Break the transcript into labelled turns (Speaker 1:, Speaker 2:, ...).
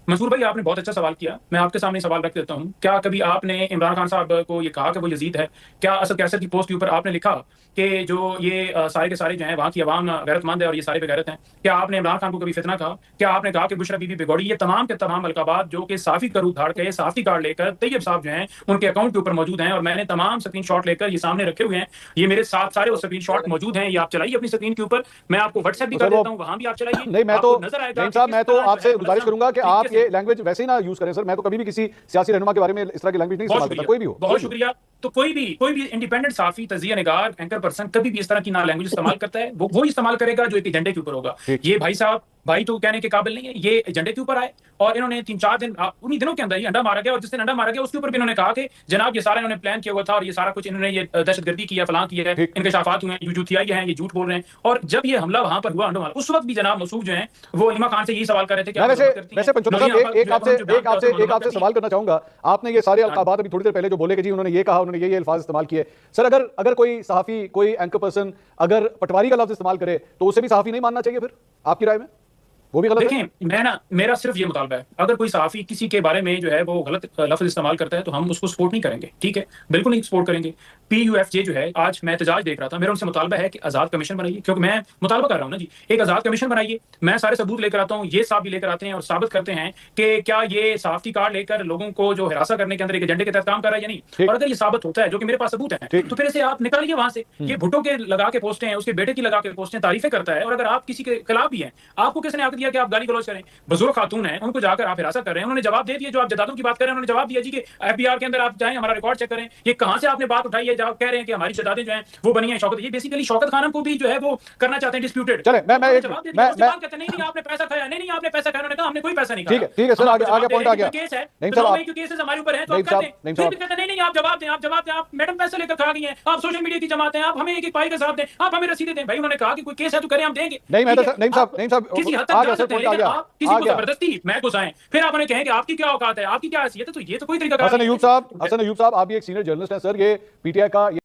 Speaker 1: मंसूर भाई, आपने बहुत अच्छा सवाल किया। मैं आपके सामने सवाल रख देता हूँ। क्या कभी आपने इमरान खान साहब को ये कहा कि वो यजीद है? क्या असद कैसर की पोस्ट के ऊपर आपने लिखा कि जो ये सारे के सारे जो हैं वहाँ की अवाम गैरतमंद है और ये सारे बेगैरत हैं? क्या आपने इमरान खान को कभी फितना कहा? क्या आपने कहा कि बुशरा बीबी बिगौड़ी? ये तमाम के तमाम अलकाबात जो कि साफी करू धाड़ के साफी कार्ड लेकर तैयब साहब जो हैं उनके अकाउंट के ऊपर मौजूद हैं, और मैंने तमाम स्क्रीन शॉट लेकर ये सामने रखे हुए हैं। ये मेरे साथ सारे वो स्क्रीन शॉट मौजूद हैं। ये आप चलाइए अपनी स्क्रीन के ऊपर, मैं आपको व्हाट्सएप भी
Speaker 2: तो
Speaker 1: कर
Speaker 2: सर वो
Speaker 1: देता हूँ, वहां भी आप चलाइए,
Speaker 2: नहीं, मैं तो
Speaker 1: आपको नजर आएगा
Speaker 2: नहीं
Speaker 1: कि
Speaker 2: साहब,
Speaker 1: किस
Speaker 2: मैं तो
Speaker 1: तरह जो
Speaker 2: आपसे
Speaker 1: है
Speaker 2: गुजारिश करूंगा कि
Speaker 1: तरीके
Speaker 2: आप
Speaker 1: से।
Speaker 2: ये लैंग्वेज वैसे ही ना यूज करें सर। मैं तो कभी भी किसी सियासी रहनुमा के बारे में इस तरह की लैंग्वेज नहीं
Speaker 1: बहुत
Speaker 2: इस्तेमाल करता,
Speaker 1: शुक्रिया,
Speaker 2: कोई भी हो,
Speaker 1: बहुत शुक्रिया। तो कोई भी इंडिपेंडेंट साफी, तजिया निगार, एंकर पर्सन कभी भी इस तरह की ना लैंग्वेज इस्तेमाल करता है, वो इस्तेमाल करेगा जो एक एजेंडे के ऊपर होगा।
Speaker 2: ठीक।
Speaker 1: ये भाई साहब, भाई तो कहने के काबिल नहीं है, ये एजेंडे के ऊपर आए और इन्होंने 3-4 दिन, उन्हीं दिनों के अंदर ही अंडा मारा गया। और जिस दिन अंडा मारा गया उसके ऊपर भी इन्होंने कहा कि जनाब ये सारा इन्होंने प्लान किया हुआ था और ये सारा कुछ इन्होंने ये दहशतगर्दी किया, फलां किया है,
Speaker 2: ठीक।
Speaker 1: इंकशाफात हुए हैं, यूथियाई हैं, ये झूठ बोल रहे हैं। और जब ये हमला वहां पर हुआ अंडो मारा, उस वक्त भी जनाब मसूद जो है वो इमा खान से यही सवाल कर रहे थे कि
Speaker 2: मैं
Speaker 1: आप
Speaker 2: वैसे
Speaker 1: मजम्मत करती हैं,
Speaker 2: वैसे पंचोता साहब
Speaker 1: नौरीन
Speaker 2: एक
Speaker 1: जो है
Speaker 2: आपसे
Speaker 1: उन्होंने जो बयान
Speaker 2: एक
Speaker 1: किया
Speaker 2: आपसे
Speaker 1: उसमें
Speaker 2: एक
Speaker 1: मजम्मत
Speaker 2: आपसे
Speaker 1: करती
Speaker 2: सवाल करना चाहूंगा। आपने ये सारे
Speaker 1: हैं।
Speaker 2: अलकाबात अभी थोड़ी देर पहले जो बोले कि जी उन्होंने ये कहा, उन्होंने ये अल्फाज इस्तेमाल किए, सर अगर अगर कोई सहाफी, कोई एंकर पर्सन अगर पटवारी का लफ्ज इस्तेमाल करे तो उसे भी सहाफी नहीं मानना चाहिए? फिर आपकी राय में वो भी गलत है?
Speaker 1: देखें, मैं ना, मेरा सिर्फ ये मुतालबा है, अगर कोई सहाफी किसी के बारे में जो है वो गलत लफ्ज इस्तेमाल करता है तो हम उसको सपोर्ट नहीं करेंगे, ठीक है, बिल्कुल नहीं सपोर्ट करेंगे। PUFJ जो है, आज मैं एहतजाज देख रहा था, मेरा उनसे मुतालबा है कि आजाद कमीशन बनाइए, क्योंकि मैं मुतालबा कर रहा हूँ ना जी, एक आजाद कमीशन बनाइए। मैं सारे सबूत लेकर आता हूँ, ये साहब भी लेकर आते हैं और साबित करते हैं कि क्या ये सहाफती कार्ड लेकर लोगों को जो हिरासत करने के अंदर एक एजेंडे के तहत काम कर रहा है या नहीं। और अगर ये साबित होता है, जो कि मेरे पास सबूत है, तो फिर इसे आप निकालिए वहां से। ये भुट्टो के लगा के पोस्टें हैं, उसके बेटे की लगा के पोस्टें, तारीफें करता है, और अगर आप किसी के खिलाफ भी हैं, आपको किसने हक दिया कि आप गाली गलौज करें? बुजुर्ग खातून है, उनको जाकर आप हिरासत कर रहे हैं। उन्होंने जवाब दे दिया, जो आप जदादों की बात कर रहे हैं, उन्होंने जवाब दिया जी कि FBR के अंदर आप जाएं, हमारा रिकॉर्ड चेक करें। ये कहां से आपने बात उठाई है जब कह रहे हैं कि हमारी शहजादें जो हैं वो बनी है शौकत? ये बेसिकली शौकत खानम को भी जो है वो करना चाहते हैं डिस्प्यूटेड।
Speaker 2: चले मैं
Speaker 1: जवाब दे दिया, उसके बाद कहते हैं नहीं नहीं आपने पैसा खाया, नहीं नहीं आपने पैसा खाया। उन्होंने कहा हमने कोई पैसा नहीं खाया।
Speaker 2: ठीक है सर, आगे आगे पॉइंट आ गया।
Speaker 1: केस है,
Speaker 2: नहीं
Speaker 1: तो
Speaker 2: साहब,
Speaker 1: 9 मई के केसेस हमारे ऊपर हैं, तो आप कहते हैं, फिर भी कहते हैं नहीं नहीं आप जवाब दें, आप जवाब दें, आप मैडम पैसे लेकर खा गई हैं, आप सोशल मीडिया की जमात हैं, आप हमें एक एक पाई का साथ दें, आप हमें रसीदें दें। भाई उन्होंने कहा कि कोई केस है तो करें, हम देंगे।
Speaker 2: नहीं साहब
Speaker 1: किसी हद तक
Speaker 2: आ
Speaker 1: जा
Speaker 2: गया सर,
Speaker 1: सकते हैं,
Speaker 2: पॉइंट आ
Speaker 1: लेकिन
Speaker 2: गया,
Speaker 1: आप किसी
Speaker 2: आ
Speaker 1: को
Speaker 2: गया।
Speaker 1: जबरदस्ती मैं घुसाएं, फिर आप उन्हें कहें कि आपकी क्या औकात है, आपकी क्या हैसियत है, तो ये तो कोई तरीका
Speaker 2: हसन अयूब साहब, आप भी एक सीनियर जर्नलिस्ट हैं सर। ये PTI का